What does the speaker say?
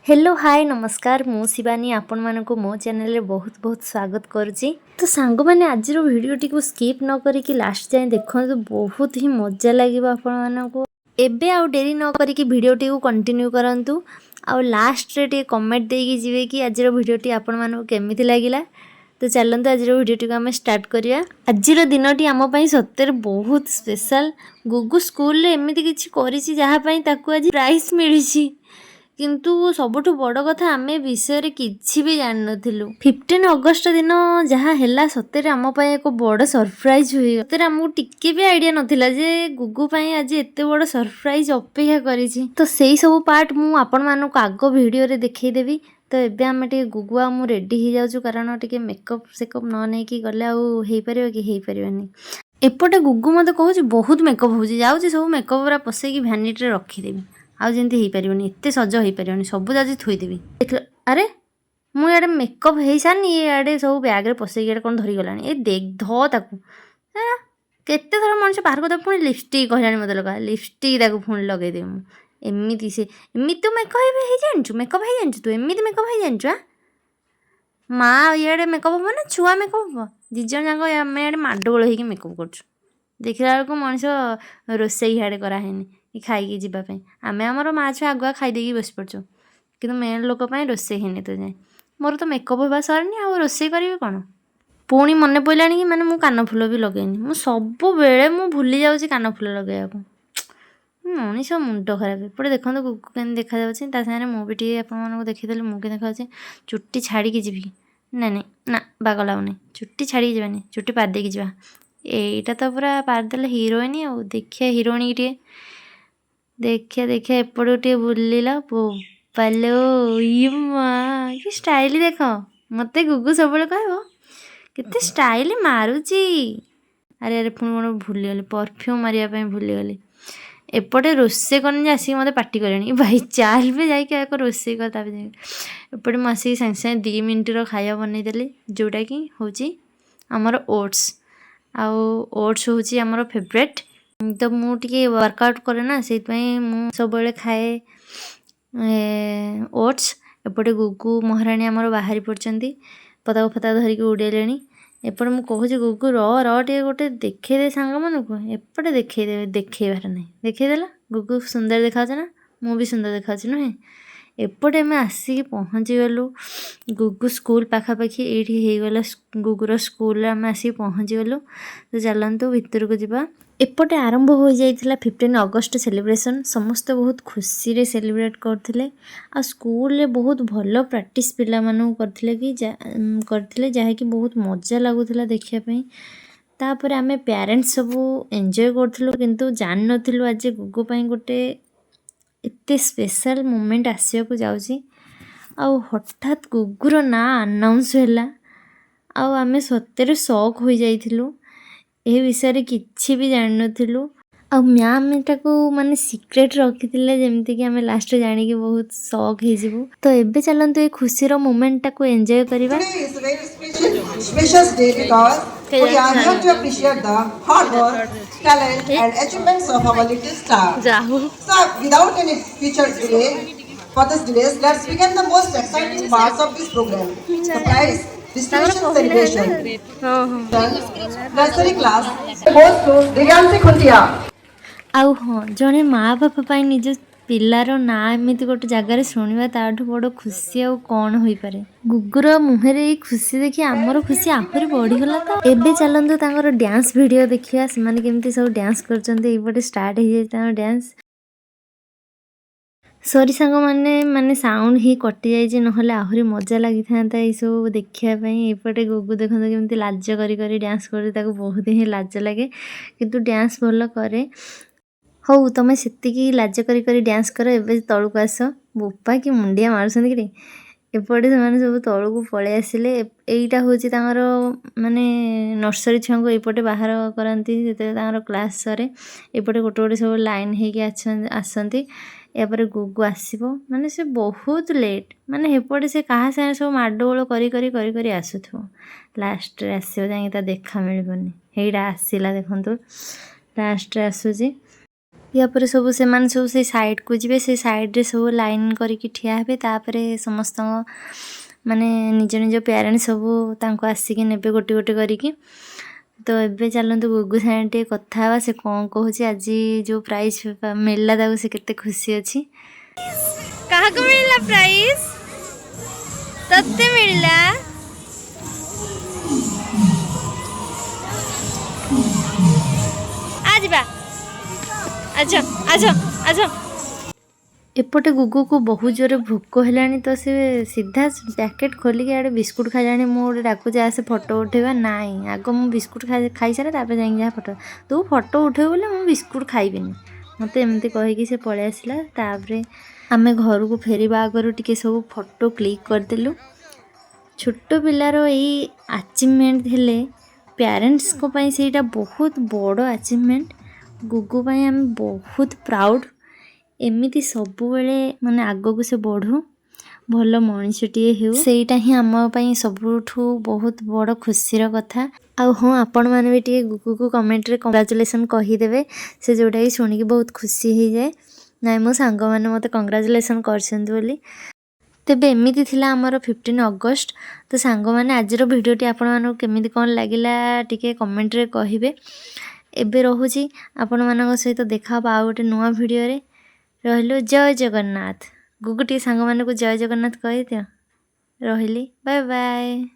Hello hi नमस्कार मु शिवानी आपण मानक मो चैनल रे बहुत बहुत स्वागत करुच्ची। तो सांग मैंने आज भिडियोटी को स्किप न करिकी लास्ट जाए देखो तो बहुत ही मजा लगे आपण मानक। एबे आउ डेरी न करिकी भिडियोटी को कंटिन्यू करंतु आउ लास्ट रे कमेंट देकी जिवे कि आज भिडियोटी आपण मानक केमिति लागिला। तो चलते आज भिडियोटी को आम स्टार्ट करिया। आज दिनटी आम सत्य बहुत स्पेशल। गुगु स्कूल रे एमिति किछि करिछि जहा पई ताकू आज प्राइज मिलिछि किंतु सबुठ बड़ कथा आमे विषय किसी भी जान नथिलु। 15 अगस्त दिन जहाँ हैला सତରେ आम पई एक बड़ सरप्राइज हुई। सତରେ हमको टिके भी आइडिया नथिला जे गुगु पई आज एते बड़ सरप्राइज अपेक्षा करिछि। तो सेही सब पार्ट मु आपण मानको आगो वीडियो रे देखै देबी। तो एबे आमे टिके गुगु आ मु रेडी हो जाउछु कारण टिके मेकअप सेकअप न नै कि गले आउ हेई परिबो कि हेई परिबनी। एपटे गुगु मते कहूछि बहुत मेकअप होउछि जाउछि सब मेकअप पूरा पसै कि भ्यानिटी रे रखी देबी। आउ जंती हेई परिबनी एते सज हेई परिबनी सब जाजी थोई देबी। देख अरे मु याडे मेकअप हेई सानी याडे सब बैग रे पसै याडे कोन धरि गलानी। ए देख ध ताकू केते थर मनुष्य बाहर को पुणी लिपस्टिक कहलानी मते लगा लिपस्टिक ताकू पुणी लगे दे मु एमिति से एमिति तू मेकअप हेई जानछु मेकअप हेई जानछु तू एमिति मेकअप हेई जानछु। माँ याडे मेकअप हो ना छुआ मेकअप हो दिजन जाक आमे याडे माडगोल हेई कि मेकअप करछु। देखिला बेलको मनुष्य रोसई याडे करा हेनी खाई जीवाई आम आमर माँ छुआ आगुआ खाईदे बस पड़ो कि मेन लोक रोसे हेनी तो जाए मोर तो मेकअप होगा सरनी आ रोसे करी कौन पुणी मन पड़ा कि माने मु कान फुल भी लगेनी मु सब बेले मु भूली जाऊँ कान फुल लगे मनीष मुंड खराब एपटे देखो गुगु के देखा सागे मुझे आप देखीदेली मुझे देखा चुट्टी छाड़ी जी ना नहीं ना बाग लगुनि चुट्टी छाड़ी जावानी चुट्टी पारदेकी जा एटा तो पूरा पारदेले हिरोइन आ देखिए हिरोइन टे देखिए देखिए एपट गोटे बुलिला बोपालो ये माँ कि स्टाइल देख मत गुगु सब कह केते स्टाइल मारुची। अरे अरे पुणी कौन भूलीगली परफ्यूम मारे भूलीगली एपटे रोसे करनी आसिक मत पार्टी करें भाई चाल भी जाक रोसे कर एपटे मुझे आसिक सागे सागे 2 मिनटर खाया बनईदेली जोटा कि हूँ आमर ओट्स आउ ओट्स हूँ आमर फेवरेट। तो मुझे वर्कआउट करे ना से सब खाए ओट्स। एपटे गुगु महाराणी आमर बाहरी पड़ती पताका फताका धरिकी उड़ेले एपटे मुझे कहूँ गुगु रे गोटे देखदे सांग मन को एपटे देखदे देखेबार ना देखदेला गुगु सुंदर देखा ना मु भी सुंदर देखा नुहे। एपटे आम आसिक पहुँची गलु गुगु स्कूल पाखापाखि ये होगला गुगुर स्कूल आम आसिक पहुँची गलु। तो चलतु भितर को जावा। एपटे आरंभ हो जाइथिला 15 अगस्त सेलिब्रेशन समस्त बहुत खुशी रे सेलिब्रेट करथिले आ स्कूल रे बहुत भलो प्रैक्टिस पिला मानु करथिले कि करथिले जहा कि बहुत मजा लागुथिला देखिया पई। तापर आमे पेरेंट्स सब एन्जॉय करथिलु किंतु जान नथिलु आज गुगु पई गोटे एते स्पेशल मोमेंट आसिया को जाउची आ हठात गुगुर ना अनाउंस होला आ आमे सत्य शॉक हो जाइथिलु ए विषय किसी भी जान नथिलु आ मैम एटाको माने सीक्रेट रखिथिले जेमति कि हमें लास्ट जानी कि बहुत शॉक हे जिवु। तो एबे चलंतु ए खुशी रो मोमेंट टाको enjoy करिवा। Special day because we are here to appreciate the hard work, talent and achievements of our little star. So without any future delay, for this delays, let's begin the most exciting parts of this program. Surprise distribution celebration. Nursery class goes to Divyanshi Khuntia. आउ हाँ जड़े माँ बापा पाई निज पिलार ना एमती गोटे जगार शुणा ताठू बड़ खुशी आ कौन हो पारे। गुगुर मुहरे खुशी देखी आमर खुशी आहरी बढ़ीगला। तो एबे चलतु तांकर डांस वीडियो देखिया से केमती सब डांस करते स्टार्ट हो जाए डांस। सॉरी सांग माने साउंड ही कटि जाइए नहले आहरी मजा लगी था ये सब देखापी। एपटे गुगु देखो केमती लाज करी डांस कर बहुत ही लाज लगे किंतु डांस भल करे। हौ तुम से लाज करी डांस कर एबे तलू आस बोपा कि मुंडिया मारुछन कि एपटे से सब तलू को पलि आसिले। एटा हूँ माने नर्सरी छुआ को एपटे बाहर करती क्लास सरे एपटे गोटे गोटे सब लाइन होगी आसती यापर गुगु आसब माने से बहुत लेट माने हेपटे से कहा सागे सब माडगोल करी आसुथो लास्ट रे आसो जाए देखा मिलबनी हेटा आसला देखु लास्ट रे आसूची या पर सब से मान सब से साइड को जीवे से साइड रे सब लाइन करके ठिया हेबे तापरे समस्त माने निज निज पेरेंट्स सब तांको आसिक नेबे गोटे गोटे करिकी। तो एबे चलतु गुगु सागे टे कथा हवा से कौन कहूँ आज जो प्राइज मिलला ताको से केते खुशी अच्छी। कहा को मिलला प्राइज तत्ते मिलला आज बा अच्छा अच्छा अच्छा। एपटे गुगु को बहुत जोरे भोक है तो से सीधा पैकेट खोलिक आड़े बिस्कुट खाइलानी। मुझे डाकुचे आसे फोटो उठेबा नाई आग मु बिस्कुट खाई सारे तापर जा फोटो तू फोटो उठे बोले मुझे बिस्कुट खाइबिनी मत एमती कहीकि से पलि आसला। तापर आम घर को फेरवा आगर टिके सब फोटो क्लिक करदेलु। छोट पिलार यही अचिवमेंट हेले पेरेंट्स को पाई सेटा बहुत बड़ अचिवमेंट। गुगु पाई आम बहुत प्राउड एमिति सबु बेले माने आगो से बढ़ू भल मनीषटीए हो सेटा ही आम पाई सबुठू बहुत बड़ खुशीर कथा। आउ हाँ आपण मैंने भी टे गुगु को कमेंट रे कंग्राचुलेसन कहीदेवे से जोटा कि शुणिकी बहुत खुशी हो जाए नाई मो सांग मैंने मत कंग्राचुलेसन करछंती बोली। तेबे एमिति थिला हमर 15 अगस्त। तो सांग मैंने आज भिडियोटी आपण मानू केमिति कौन लागिला टिके कमेंट रे कहिबे। एबे रहुची आपण मानक सहित देखा आ गोटे नुआ भिडियो रे रहिलु। जय जगन्नाथ। गुगुटी सांग मानक जय जगन्नाथ कहि दियो। रहिली बाय बाय।